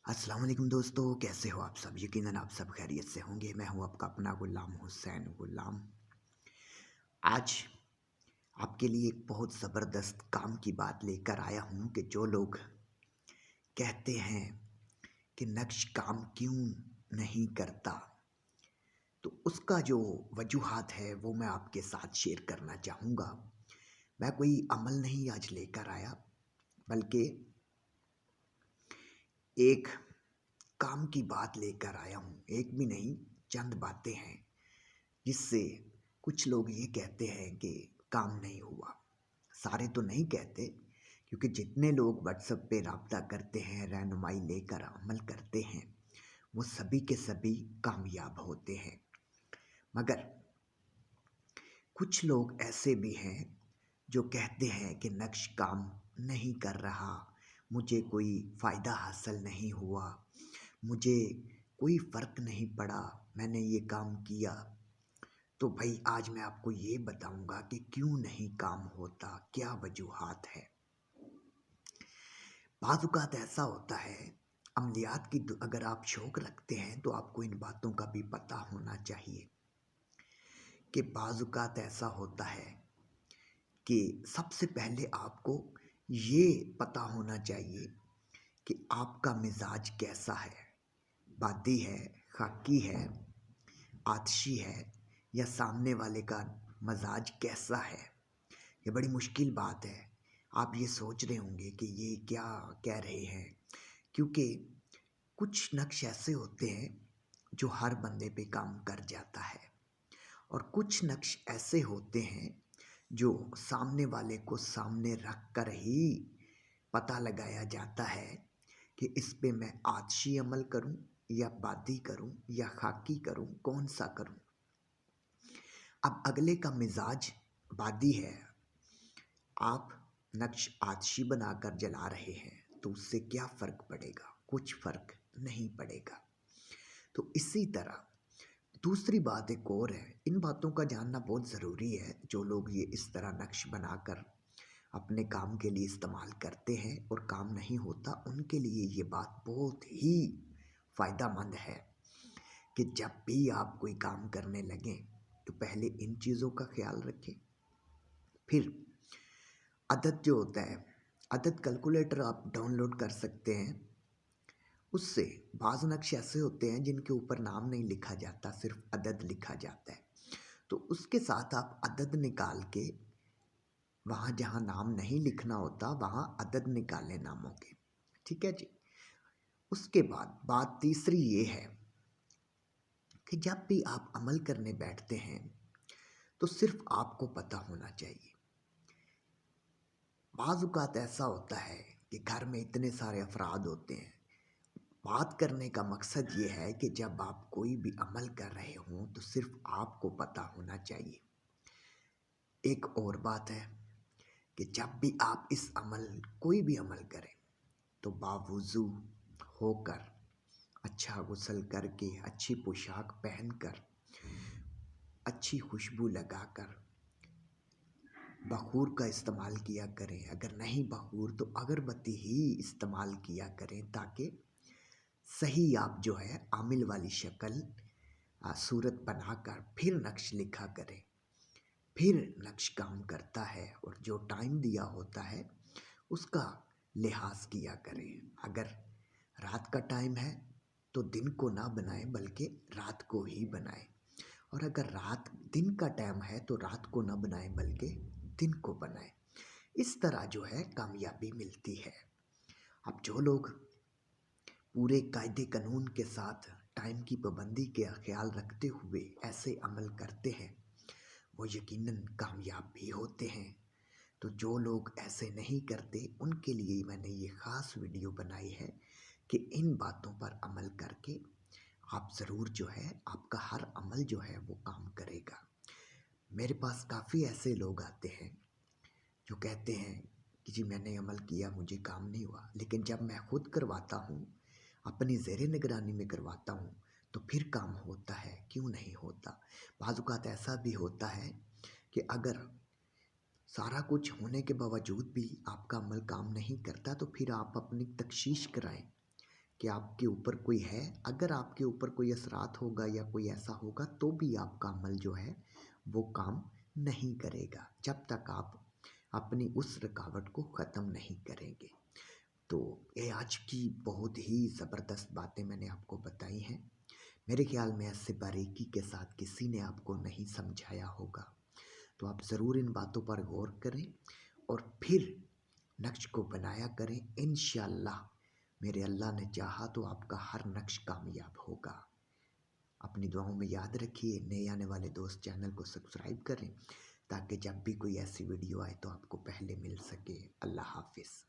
अस्सलाम वालेकुम दोस्तों, कैसे हो आप सब? यकीनन आप सब खैरियत से होंगे। मैं हूं आपका अपना गुलाम हुसैन गुलाम। आज आपके लिए एक बहुत ज़बरदस्त काम की बात लेकर आया हूं कि जो लोग कहते हैं कि नक्श काम क्यों नहीं करता, तो उसका जो वजूहात है वो मैं आपके साथ शेयर करना चाहूँगा। मैं कोई अमल नहीं आज लेकर आया, बल्कि एक काम की बात लेकर आया हूँ। एक भी नहीं, चंद बातें हैं जिससे कुछ लोग ये कहते हैं कि काम नहीं हुआ। सारे तो नहीं कहते, क्योंकि जितने लोग व्हाट्सएप पे राब्ता करते हैं, रहनुमाई लेकर अमल करते हैं, वो सभी के सभी कामयाब होते हैं। मगर कुछ लोग ऐसे भी हैं जो कहते हैं कि नक्श काम नहीं कर रहा, मुझे कोई फ़ायदा हासिल नहीं हुआ, मुझे कोई फ़र्क नहीं पड़ा, मैंने ये काम किया। तो भाई आज मैं आपको ये बताऊंगा कि क्यों नहीं काम होता, क्या वजूहात है। बाज़ ऐसा होता है, अमलियात की अगर आप शौक रखते हैं तो आपको इन बातों का भी पता होना चाहिए कि बाज़ ऐसा होता है कि सबसे पहले आपको ये पता होना चाहिए कि आपका मिजाज कैसा है। बादी है, खाकी है, आतशी है, या सामने वाले का मजाज कैसा है। ये बड़ी मुश्किल बात है। आप ये सोच रहे होंगे कि ये क्या कह रहे हैं, क्योंकि कुछ नक्श ऐसे होते हैं जो हर बंदे पे काम कर जाता है, और कुछ नक्श ऐसे होते हैं जो सामने वाले को सामने रख कर ही पता लगाया जाता है कि इस पे मैं आतशी अमल करूं या बादी करूं या खाकी करूं, कौन सा करूं। अब अगले का मिजाज बादी है, आप नक्श आतशी बनाकर जला रहे हैं, तो उससे क्या फ़र्क पड़ेगा? कुछ फ़र्क नहीं पड़ेगा। तो इसी तरह दूसरी बात एक और है, इन बातों का जानना बहुत ज़रूरी है। जो लोग ये इस तरह नक्श बनाकर अपने काम के लिए इस्तेमाल करते हैं और काम नहीं होता, उनके लिए ये बात बहुत ही फ़ायदेमंद है कि जब भी आप कोई काम करने लगें तो पहले इन चीज़ों का ख्याल रखें। फिर अदद जो होता है, अदद कैलकुलेटर आप डाउनलोड कर सकते हैं। उससे बाज़ नक्श ऐसे होते हैं जिनके ऊपर नाम नहीं लिखा जाता, सिर्फ अदद लिखा जाता है। तो उसके साथ आप अदद निकाल के वहाँ जहाँ नाम नहीं लिखना होता वहाँ अदद निकालें नामों के। ठीक है जी। उसके बाद बात तीसरी ये है कि जब भी आप अमल करने बैठते हैं तो सिर्फ आपको पता होना चाहिए। बाज़ औक़ात ऐसा होता है कि घर में इतने सारे अफराद होते हैं। बात करने का मकसद ये है कि जब आप कोई भी अमल कर रहे हों तो सिर्फ आपको पता होना चाहिए। एक और बात है कि जब भी आप इस अमल कोई भी अमल करें तो बावुज़ू होकर, अच्छा गुस्ल करके, अच्छी पोशाक पहनकर, अच्छी खुशबू लगाकर बखूर का इस्तेमाल किया करें। अगर नहीं बखूर तो अगरबत्ती ही इस्तेमाल किया करें, ताकि सही आप जो है आमिल वाली शक्ल सूरत बनाकर फिर नक्श लिखा करें। फिर नक्श काम करता है, और जो टाइम दिया होता है उसका लिहाज किया करें। अगर रात का टाइम है तो दिन को ना बनाएं बल्कि रात को ही बनाएं, और अगर रात दिन का टाइम है तो रात को ना बनाएं बल्कि दिन को बनाएं। इस तरह जो है कामयाबी मिलती है। अब जो लोग पूरे कायदे कानून के साथ टाइम की पाबंदी का ख्याल रखते हुए ऐसे अमल करते हैं, वो यकीनन कामयाब भी होते हैं। तो जो लोग ऐसे नहीं करते उनके लिए मैंने ये ख़ास वीडियो बनाई है कि इन बातों पर अमल करके आप ज़रूर जो है, आपका हर अमल जो है वो काम करेगा। मेरे पास काफ़ी ऐसे लोग आते हैं जो कहते हैं कि जी मैंने अमल किया, मुझे काम नहीं हुआ, लेकिन जब मैं खुद करवाता हूँ, अपनी ज़ेरे निगरानी में करवाता हूँ, तो फिर काम होता है। क्यों नहीं होता? बाज़ औक़ात ऐसा भी होता है कि अगर सारा कुछ होने के बावजूद भी आपका अमल काम नहीं करता, तो फिर आप अपनी तफ्तीश कराएं कि आपके ऊपर कोई है, अगर आपके ऊपर कोई असरात होगा या कोई ऐसा होगा तो भी आपका अमल जो है वो काम नहीं करेगा जब तक आप अपनी उस रुकावट को ख़त्म नहीं करेंगे। तो ये आज की बहुत ही ज़बरदस्त बातें मैंने आपको बताई हैं। मेरे ख्याल में ऐसे बारीकी के साथ किसी ने आपको नहीं समझाया होगा। तो आप ज़रूर इन बातों पर गौर करें और फिर नक्श को बनाया करें। इंशाअल्लाह मेरे अल्लाह ने चाहा तो आपका हर नक्श कामयाब होगा। अपनी दुआओं में याद रखिए। नए आने वाले दोस्त चैनल को सब्सक्राइब करें ताकि जब भी कोई ऐसी वीडियो आए तो आपको पहले मिल सके। अल्लाह हाफिज़।